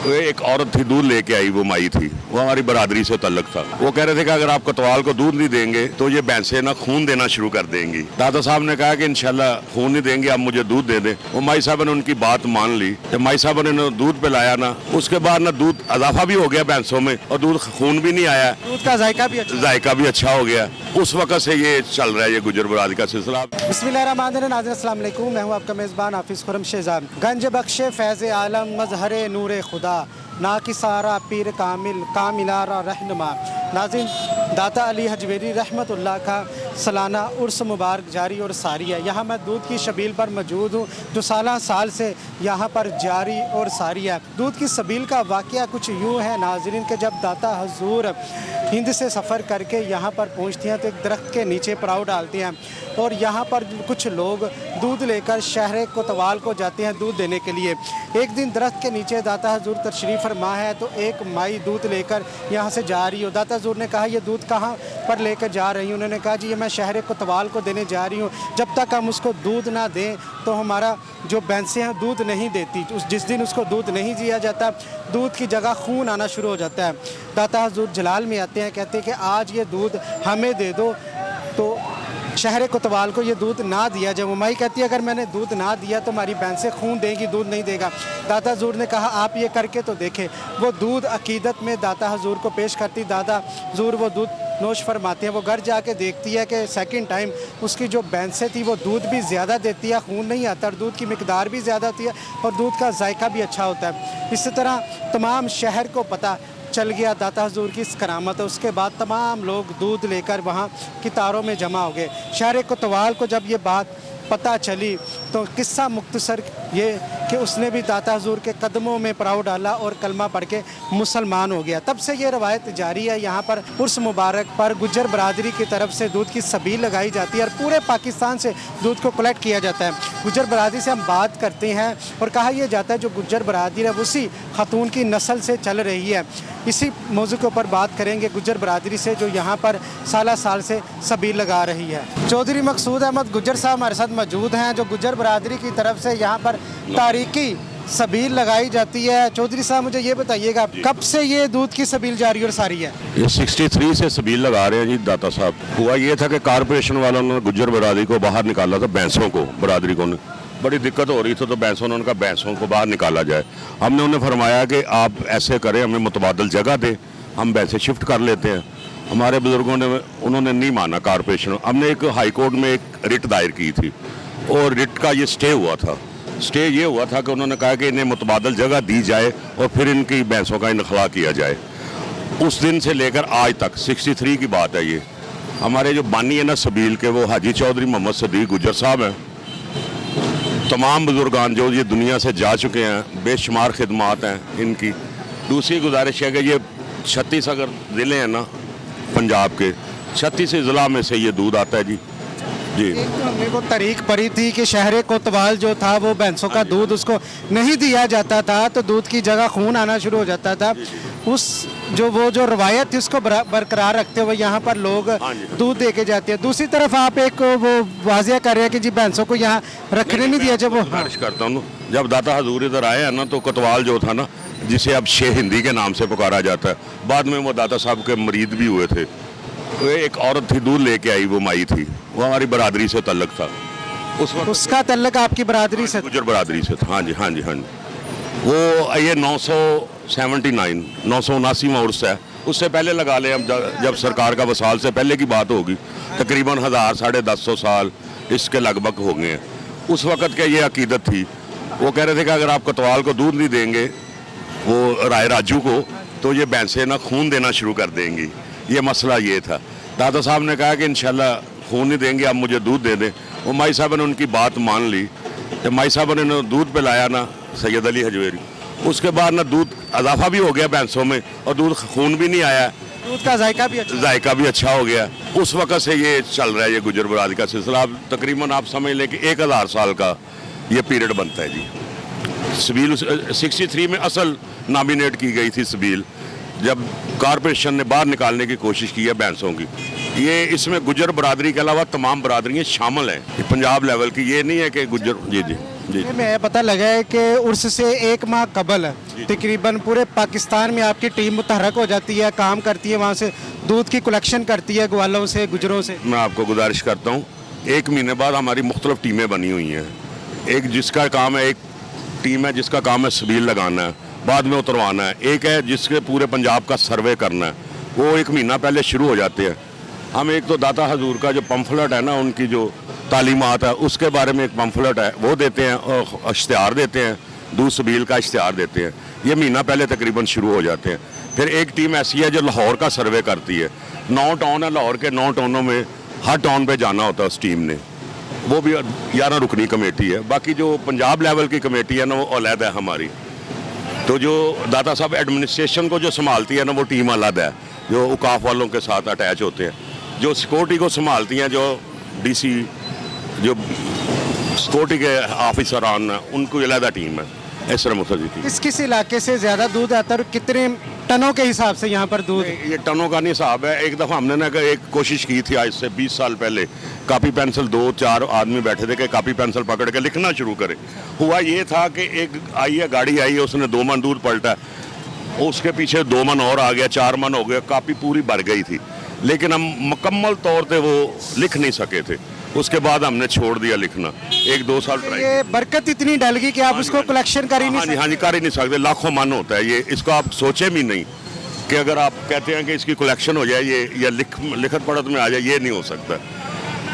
तो एक औरत थी, दूध लेके आई, वो माई थी, वो हमारी बरादरी से तल्लक था। वो कह रहे थे कि अगर आप कोतवाल को दूध नहीं देंगे तो ये भैंसें ना खून देना शुरू कर देंगी। दादा साहब ने कहा कि इंशाल्लाह खून नहीं देंगे, आप मुझे दूध दे दें। वो माई साहब ने उनकी बात मान ली। जब माई साहब ने दूध पिलाया ना, उसके बाद ना दूध इजाफा भी हो गया भैंसों में और दूध खून भी नहीं आया, दूध का जायका भी अच्छा हो गया। उस वक्त से ये चल रहा है, ये गुजर बरादरी का सिलसिला। बिस्मिल्लाहिर्रहमानिर्रहीम। अस्सलाम वालेकुम, मैं हूँ आपका मेज़बान हाफिज़ खुर्रम शेजाब। गंज बख्शे फैज़ आलम मज़हरे नूर खुदा ना कि सारा पीर कामिल कामिलारा रहनुमा। नाज़रीन, दाता अली हजवेरी रहमतुल्लाह का सालाना उर्स मुबारक जारी और सारी है। यहाँ मैं दूध की शबील पर मौजूद हूँ जो साल से यहाँ पर जारी और सारी है। दूध की शबील का वाक़या कुछ यूँ है नाज़रीन कि जब दाता हजूर हिंद से सफ़र करके यहाँ पर पहुँचती हैं तो एक दरख्त के नीचे पड़ाव डालती हैं और यहाँ पर कुछ लोग दूध लेकर शहर कोतवाल को जाते हैं दूध देने के लिए। एक दिन दरख्त के नीचे दाता हजूर तशरीफ़ फरमा है तो एक माई दूध लेकर यहाँ से जा रही हो। दाता हजूर ने कहा ये दूध कहाँ पर लेकर जा रही हूँ? उन्होंने कहा जी ये मैं शहर कोतवाल को देने जा रही हूँ। जब तक हम उसको दूध ना दें तो हमारा जो भैंसें हैं दूध नहीं देती। जिस दिन उसको दूध नहीं दिया जाता, दूध की जगह खून आना शुरू हो जाता है। दाता हजूर जलाल में आते हैं, कहते हैं कि आज ये दूध हमें दे दो। तो शहर कोतवाल को ये दूध ना दिया जब माई कहती है अगर मैंने दूध ना दिया तो हमारी भैंसें खून देंगी, दूध नहीं देगा। दाता हजूर ने कहा आप ये करके तो देखें। वो दूध अकीदत में दाता हजूर को पेश करती। दाता हजूर वो दूध नोश फरमाते हैं। वो घर जाके देखती है कि सेकंड टाइम उसकी जो भैंसें थी वो दूध भी ज़्यादा देती है, खून नहीं आता और दूध की मिकदार भी ज़्यादा होती है और दूध का जायका भी अच्छा होता है। इसी तरह तमाम शहर को पता चल गया दाता हजूर की इस करामत है। उसके बाद तमाम लोग दूध लेकर वहाँ कितारों में जमा हो गए। शहर कोतवाल को जब ये बात पता चली तो किस्सा मुख्तसर ये कि उसने भी दाता हजूर के कदमों में पड़ाव डाला और कलमा पढ़ के मुसलमान हो गया। तब से ये रवायत जारी है। यहाँ पर उर्स मुबारक पर गुज्जर बरादरी की तरफ से दूध की सबील लगाई जाती है और पूरे पाकिस्तान से दूध को कलेक्ट किया जाता है। गुज्जर बरादरी से हम बात करते हैं और कहा यह जाता है जो गुज्जर बरादरी है उसी खातून की नस्ल से चल रही है। इसी मौजू के ऊपर बात करेंगे गुज्जर बरादरी से जो यहाँ पर साल से सबील लगा रही है। चौधरी मकसूद अहमद गुज्जर साहब हमारे साथ मौजूद हैं जो गुज्जर बरादरी की तरफ से यहाँ पर तारीखी सबील लगाई जाती है। चौधरी साहब मुझे ये बताइएगा कब से ये दूध की सबील जारी और सारी है? ये 63 से सबील लगा रहे हैं जी दाता साहब। हुआ ये था कि कारपोरेशन वालों ने गुज्जर बरादरी को बाहर निकाला था, भैंसों को, बरादरी को बड़ी दिक्कत हो रही थी तो भैंसों ने उनका भैंसों को बाहर निकाला जाए। हमने उन्हें फरमाया कि आप ऐसे करें, हमें मुतबादल जगह दें, हम भैंसें शिफ्ट कर लेते हैं। हमारे बुजुर्गों ने उन्होंने नहीं माना कारपोरेशन। हमने एक हाई कोर्ट में एक रिट दायर की थी और रिट का ये स्टे हुआ था। स्टे ये हुआ था कि उन्होंने कहा कि इन्हें मुतबादल जगह दी जाए और फिर इनकी भैंसों का इनखला किया जाए। उस दिन से लेकर आज तक 63 की बात है। ये हमारे जो बानी है ना सबील के, वो हाजी चौधरी मोहम्मद सदीक गुज्जर साहब हैं। तमाम बुजुर्गान जो ये दुनिया से जा चुके हैं, बेशुमार खिदमात हैं इनकी। दूसरी गुजारिश है कि ये 36 अगर ज़िले हैं ना पंजाब के, 36 ज़िला में से ये दूध आता है जी। एक तो हमने को तारीख पड़ी थी कि शहर कोतवाल जो था वो भैंसों का दूध उसको नहीं दिया जाता था तो दूध की जगह खून आना शुरू हो जाता था। उस जो रवायत थी उसको बरकरार रखते हुए यहाँ पर लोग दूध दे के जाते हैं। दूसरी तरफ आप एक वो वाजिया कर रहे हैं कि जी भैंसों को यहाँ रखने नहीं दिया। जब वो करता हूँ जब दाता हजूर इधर आए हैं ना तो कोतवाल जो था ना, जिसे अब शेह हिंदी के नाम से पुकारा जाता है, बाद में वो दाता साहब के मरीद भी हुए थे। तो एक औरत थी, दूध लेके आई, वो माई थी, वो हमारी बरादरी से तल्लक था। उस वक्त उसका तल्लक आपकी बरादरी से? गुज्जर बरादरी से था। हाँ जी हाँ जी हाँ जी। वो ये 979वां उर्स है। उससे पहले लगा लें हम, जब सरकार का वसाल से पहले की बात होगी, तकरीबन 1000-1150 साल इसके लगभग हो गए हैं। उस वक़्त के ये अकीदत थी। वो कह रहे थे कि अगर आप कोतवाल को दूध नहीं देंगे, वो राय राजू को, तो ये भैंसें ना खून देना शुरू कर देंगी। ये मसला ये था। दादा साहब ने कहा कि इंशाल्लाह खून नहीं देंगे, आप मुझे दूध दे दें। वो माई साहब ने उनकी बात मान ली। जब माई साहब ने दूध पिलाया ना सैयद अली हजवेरी, उसके बाद ना दूध इजाफा भी हो गया भैंसों में और दूध खून भी नहीं आया, दूध का जायका भी अच्छा हो गया। उस वक्त से ये चल रहा है, ये गुजर बरादरी का सिलसिला। अब तकरीबन आप समझ लें कि 1000 साल का ये पीरियड बनता है जी। सबील 63 में असल नॉमिनेट की गई थी सबील, जब कारपोरेशन ने बाहर निकालने की कोशिश की है भैंसों की। ये इसमें गुज्जर बरादरी के अलावा तमाम बरादरियाँ शामिल हैं। पंजाब लेवल की ये नहीं है कि गुज्जर जी जी। मैं पता लगा है कि उर्स से 1 माह कबल तकरीबन पूरे पाकिस्तान में आपकी टीम मुतहरक हो जाती है, काम करती है, वहाँ से दूध की कलेक्शन करती है ग्वालों से, गुजरों से। मैं आपको गुजारिश करता हूँ, 1 महीने बाद हमारी मुख्तलिफ टीमें बनी हुई हैं। एक जिसका काम है, एक टीम है जिसका काम है सबील लगाना है, बाद में उतरवाना है। एक है जिसके पूरे पंजाब का सर्वे करना है, वो 1 महीना पहले शुरू हो जाते हैं। हम एक तो दाता हजूर का जो पम्फलेट है ना, उनकी जो तालीमात है उसके बारे में एक पम्फलेट है वो देते हैं, और इश्तिहार देते हैं, दूध सबील का इश्तिहार देते हैं। ये महीना पहले तकरीबन शुरू हो जाते हैं। फिर एक टीम ऐसी है जो लाहौर का सर्वे करती है। 9 टाउन है, लाहौर के 9 टाउनों में हर टाउन पे जाना होता है उस टीम ने, वो भी 11 रुकनी कमेटी है। बाकी जो पंजाब लेवल की कमेटी है ना, वो अलग है हमारी। तो जो दाता साहब एडमिनिस्ट्रेशन को जो संभालती है ना, वो टीम अलग है, जो उकाफ वालों के साथ अटैच होते हैं। जो सिक्योरिटी को संभालती हैं, जो डीसी, जो सिक्योरिटी के ऑफिसर आन है, उनको अलग टीम है। इस तरह मुखर्जी थी। किस किस इलाके से ज़्यादा दूध आता है और कितने टनों के हिसाब से यहाँ पर दूध? ये टनों का नहीं हिसाब है। एक दफ़ा हमने ना एक कोशिश की थी आज से 20 साल पहले, कापी पेंसिल 2-4 आदमी बैठे थे कि कापी पेंसिल पकड़ के लिखना शुरू करें। हुआ ये था कि एक आई है, गाड़ी आई है, उसने 2 मन दूध पलटा, उसके पीछे 2 मन और आ गया, 4 मन हो गया, कापी पूरी भर गई थी, लेकिन हम मुकम्मल तौर पे वो लिख नहीं सके थे। उसके बाद हमने छोड़ दिया लिखना, 1-2 साल ट्राई। ये बरकत इतनी डल गई कि आप उसको कलेक्शन कर ही नहीं सकते। हाँ जी, कर ही नहीं सकते। लाखों मन होता है ये, इसको आप सोचे भी नहीं कि अगर आप कहते हैं कि इसकी कलेक्शन हो जाए ये, या लिखत पढ़त में आ जाए, ये नहीं हो सकता।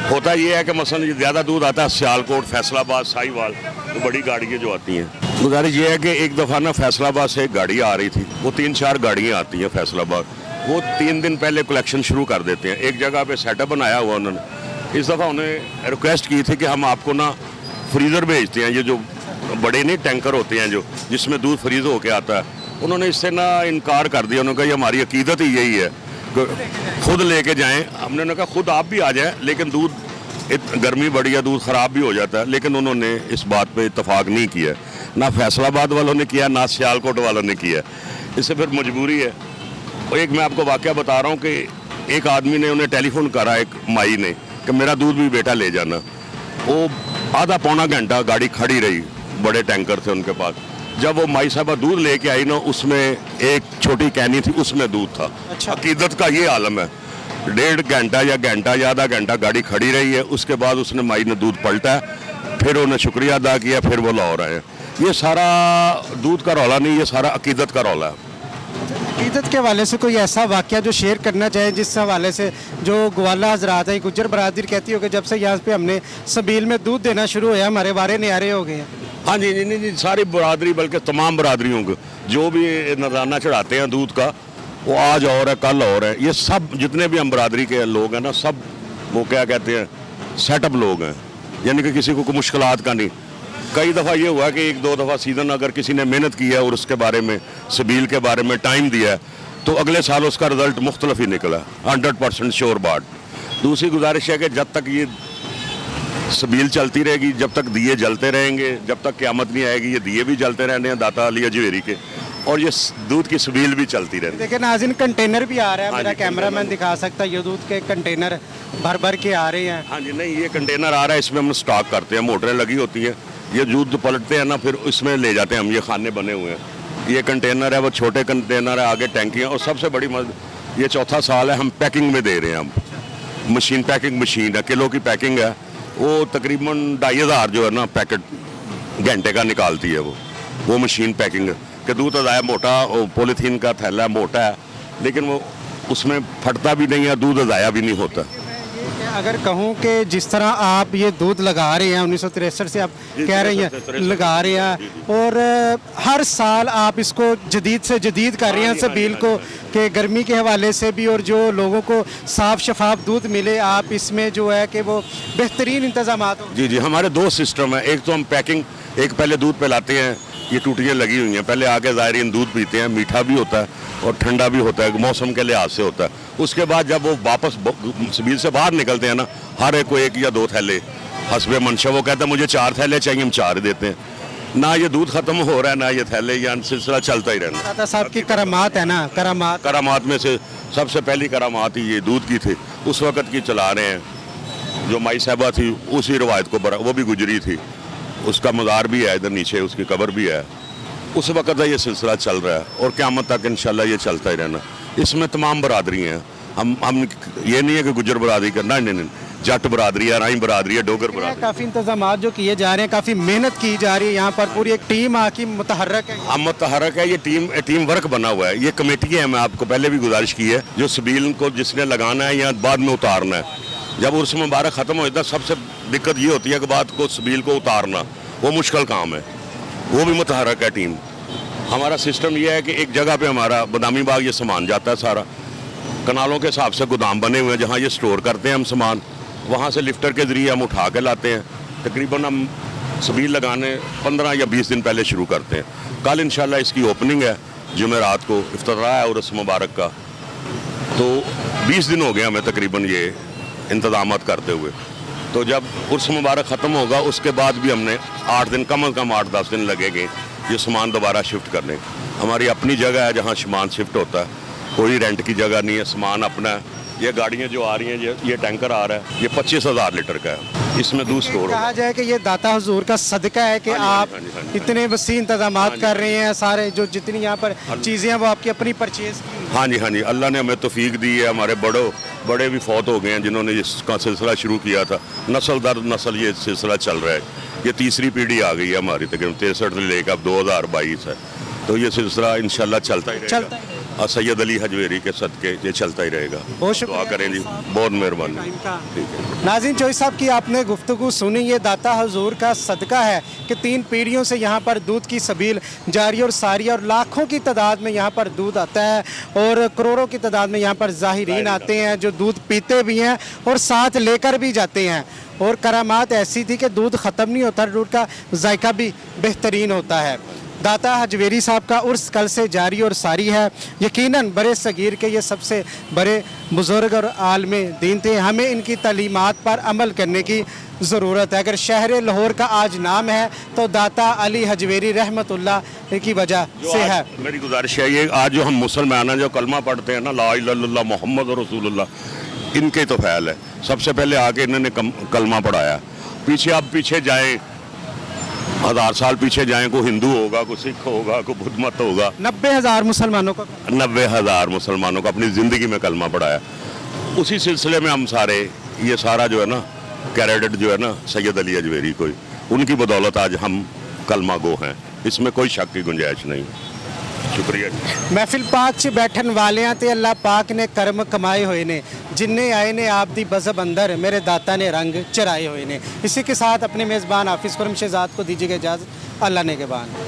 होता ये है कि मसलन ये ज़्यादा दूध आता है सियालकोट, फैसलाबाद, साहिवाल, तो बड़ी गाड़ियाँ जो आती हैं। गुजारिश ये है कि एक दफ़ा ना फैसलाबाद से एक गाड़ी आ रही थी, वो 3-4 गाड़ियाँ आती हैं फैसलाबाद, वो 3 दिन पहले कलेक्शन शुरू कर देते हैं। एक जगह पे सेटअप बनाया हुआ उन्होंने। इस दफ़ा उन्हें रिक्वेस्ट की थी कि हम आपको ना फ्रीज़र भेजते हैं, ये जो बड़े नहीं टैंकर होते हैं जो जिसमें दूध फ्रीज होके आता है। उन्होंने इससे ना इनकार कर दिया। उन्होंने कहा ये हमारी अकीदत ही यही है, खुद लेके जाएं। हमने कहा खुद आप भी आ जाएं, लेकिन दूध गर्मी बढ़ी है, दूध ख़राब भी हो जाता है। लेकिन उन्होंने इस बात पे इत्तेफाक नहीं किया, ना फैसलाबाद वालों ने किया, ना सियालकोट वालों ने किया। इससे फिर मजबूरी है। और एक मैं आपको वाक़या बता रहा हूँ कि एक आदमी ने उन्हें टेलीफोन करा, एक माई ने, कि मेरा दूध भी बेटा ले जाना। वो आधा पौना घंटा गाड़ी खड़ी रही, बड़े टैंकर थे उनके पास। जब वो माई साहबा दूध लेके आई ना, उसमें एक छोटी कैनी थी, उसमें दूध था। अच्छा। अकीदत का ये आलम है। 1.5 घंटा या आधा घंटा गाड़ी खड़ी रही है, उसके बाद उसने माई ने दूध पलटा, फिर उन्हें शुक्रिया अदा किया, फिर वो लाहौर आए। ये सारा दूध का रौला नहीं, ये सारा अकीदत का रौला है। अकीदत के हवाले से कोई ऐसा वाक़या जो शेयर करना चाहे, जिस हवाले से जो ग्वाला हजरात है, गुज्जर बरादरी कहती हो कि जब से यहाँ पे हमने सबील में दूध देना शुरू हुआ, हमारे बारे न्यारे हो गए हैं? हाँ जी, नहीं, सारी बरादरी, बल्कि तमाम बरादरियों को जो भी नजराना चढ़ाते हैं दूध का, वो आज और है, कल और है। ये सब जितने भी हम बरादरी के लोग हैं ना, सब वो क्या कहते हैं, सेटअप लोग हैं, यानी कि किसी को कोई मुश्किलात का नहीं। कई दफ़ा ये हुआ कि 1-2 दफ़ा सीज़न अगर किसी ने मेहनत की है और उसके बारे में, सबील के बारे में टाइम दिया है, तो अगले साल उसका रिज़ल्ट मुख्तलिफ ही निकला, 100% श्योर बात। दूसरी गुजारिश है कि जब तक ये सबील चलती रहेगी, जब तक दिए जलते रहेंगे, जब तक क़यामत नहीं आएगी, ये दिए भी जलते रहने हैं दाता अली अजवेरी के, और ये दूध की सबील भी चलती रहेगी। देखिए नाज़रीन, कंटेनर भी आ रहा है, हाँ मेरा जी, कैमरामैन दिखा सकता है, ये दूध के कंटेनर भर के आ रहे हैं। हाँ जी, नहीं, ये कंटेनर आ रहा है, इसमें हम स्टॉक करते हैं, मोटरें लगी होती हैं, ये दूध पलटते हैं ना, फिर इसमें ले जाते हैं हम। ये खाने बने हुए हैं, ये कंटेनर है, वो छोटे कंटेनर है, आगे टैंकियाँ। और सबसे बड़ी ये 4था साल है हम पैकिंग में दे रहे हैं। हम मशीन, पैकिंग मशीन है, किलो की पैकिंग है, वो तकरीबन 2500 जो है ना पैकेट घंटे का निकालती है वो मशीन पैकिंग है। कि दूध अजाया मोटा, पॉलीथीन का थैला मोटा है, लेकिन वो उसमें फटता भी नहीं है, दूध अजाया भी नहीं होता। अगर कहूँ कि जिस तरह आप ये दूध लगा रहे हैं 1963 से, आप कह रहे हैं लगा रहे हैं, और हर साल आप इसको जदीद से जदीद कर रहे हैं सबील को, कि गर्मी के हवाले से भी और जो लोगों को साफ शफाफ दूध मिले, आप इसमें जो है कि वो बेहतरीन इंतजाम हो। जी, हमारे 2 सिस्टम है। एक तो हम पैकिंग, एक पहले दूध पिलाते हैं, ये टूटियाँ लगी हुई हैं, पहले आके ज़ायरीन दूध पीते हैं, मीठा भी होता है और ठंडा भी होता है, मौसम के लिहाज से होता है। उसके बाद जब वो वापस सबील से बाहर निकलते हैं ना, हर एक को 1 या 2 थैले हस्बे मंशा, वो कहता है मुझे 4 थैले चाहिए, हम 4 देते हैं। ना ये दूध ख़त्म हो रहा है, ना ये थैले, या सिलसिला चलता ही रहना। दाता साहब की करामात है ना, करामात में से सबसे पहली करामात ही ये दूध की थी, उस वक़्त की चला रहे हैं। जो माई साहबा थी उसी रवायत को वो भी गुजरी थी, उसका मज़ार भी है, इधर नीचे उसकी कब्र भी है। उस वक्त ये सिलसिला चल रहा है और क़यामत तक इंशाल्लाह ये चलता ही रहना। इसमें तमाम बरादरी हैं। हम ये नहीं है कि गुजर बरादरी का, नहीं, जट बरादरी है, राई बरादरी है, डोगर बरादरी। काफ़ी इंतजाम जो किए जा रहे हैं, काफ़ी मेहनत की जा रही है, यहाँ पर पूरी एक टीम आकी मुतहर्रक है। हम मुतहरक है, ये टीम वर्क बना हुआ है। ये कमेटी है, मैं आपको पहले भी गुजारिश की है, जो सबील को जिसने लगाना है या बाद में उतारना है। जब उर्स मुबारक ख़त्म हो जाता है, सबसे दिक्कत ये होती है कि बात को सबील को उतारना वो मुश्किल काम है, वो भी मुतहरक है टीम। हमारा सिस्टम ये है कि एक जगह पे हमारा बदामी बाग ये सामान जाता है सारा, कनालों के हिसाब से गोदाम बने हुए हैं जहाँ ये स्टोर करते हैं हम सामान, वहाँ से लिफ्टर के ज़रिए हम उठा के लाते हैं। तकरीबन हम सबील लगाने 15 या 20 दिन पहले शुरू करते हैं। कल इंशाल्लाह इसकी ओपनिंग है, जुमेरात को इफ्तिताह है उर्स मुबारक का। तो 20 दिन हो गए हमें तकरीबन ये इंतज़ामात करते हुए। तो जब उर्स मुबारक ख़त्म होगा उसके बाद भी हमने 8 दिन, कम अज़ कम 8-10 दिन लगेंगे ये सामान दोबारा शिफ्ट करने। हमारी अपनी जगह है जहाँ सामान शिफ्ट होता है, कोई रेंट की जगह नहीं है, सामान अपना है। ये गाड़ियाँ जो आ रही हैं, ये टैंकर आ रहा है, ये 25,000 लीटर का है, इसमें दूध स्टोर होगा। कहा जाए कि ये दाता हुजूर का सदका है कि आप इतने वसी इंतजामात कर रहे हैं, सारे जो जितनी यहाँ पर चीज़ें हैं वो आपकी अपनी परचेज की। हाँ जी, अल्लाह ने हमें तौफीक दी है। हमारे बड़े भी फौत हो गए हैं जिन्होंने इसका सिलसिला शुरू किया था। नस्ल दर नस्ल ये सिलसिला चल रहा है। ये तीसरी पीढ़ी आ गई है हमारी, तकरीबन 63 से लेकर अब 2022 है। तो ये सिलसिला इंशाल्लाह चलता ही रहेगा और सैयद अली हजवेरी के सदके ये चलता ही रहेगा। बहुत दुआ करें जी, बहुत मेहरबानी। ठीक है नाज़रीन, चौधरी साहब की आपने गुफ्तगू सुनी। ये दाता हुजूर का सदका है कि 3 पीढ़ियों से यहाँ पर दूध की सबील जारी और सारी, और लाखों की तादाद में यहाँ पर दूध आता है और करोड़ों की तादाद में यहाँ पर ज़ाहिरीन आते हैं जो दूध पीते भी हैं और साथ लेकर भी जाते हैं। और करामात ऐसी थी कि दूध ख़त्म नहीं होता, दूध का जायका भी बेहतरीन होता है। दाता हजवेरी साहब का उर्स कल से जारी और सारी है। यकीनन बड़े सगीर के ये सबसे बड़े बुज़ुर्ग और आलमे दीन थे। हमें इनकी तालीमात पर अमल करने की ज़रूरत है। अगर शहर लाहौर का आज नाम है तो दाता अली हजवेरी रहमतुल्लाह की वजह से है। मेरी गुजारिश है ये, आज जो हम मुसलमान हैं जो कलमा पढ़ते हैं ना, ला इलाहा इल्लल्लाह मुहम्मद रसूलुल्लाह, इनके तो फ़ैल है। सबसे पहले आके इन्होंने कलमा पढ़ाया। पीछे जाएँ 1000 साल पीछे जाएं, कोई हिंदू होगा, कोई सिख होगा, कोई बुद्ध मत होगा। 90,000 मुसलमानों को 90,000 मुसलमानों को अपनी ज़िंदगी में कलमा पढ़ाया। उसी सिलसिले में हम सारे ये सारा जो है ना क्रेडिट जो है ना सैयद अली अजवेरी को, उनकी बदौलत आज हम कलमा गो हैं, इसमें कोई शक की गुंजाइश नहीं। शुक्रिया जी। महफिल पाक च बैठन वालियां ते अल्लाह पाक ने कर्म कमाए हुए ने, जिन्ने आए ने आप दी बज़ब अंदर मेरे दाता ने रंग चराए हुए ने। इसी के साथ अपने मेज़बान हाफिज़ खुरम शहजाद को दीजिएगा इजाज़त। अल्लाह ने के बान।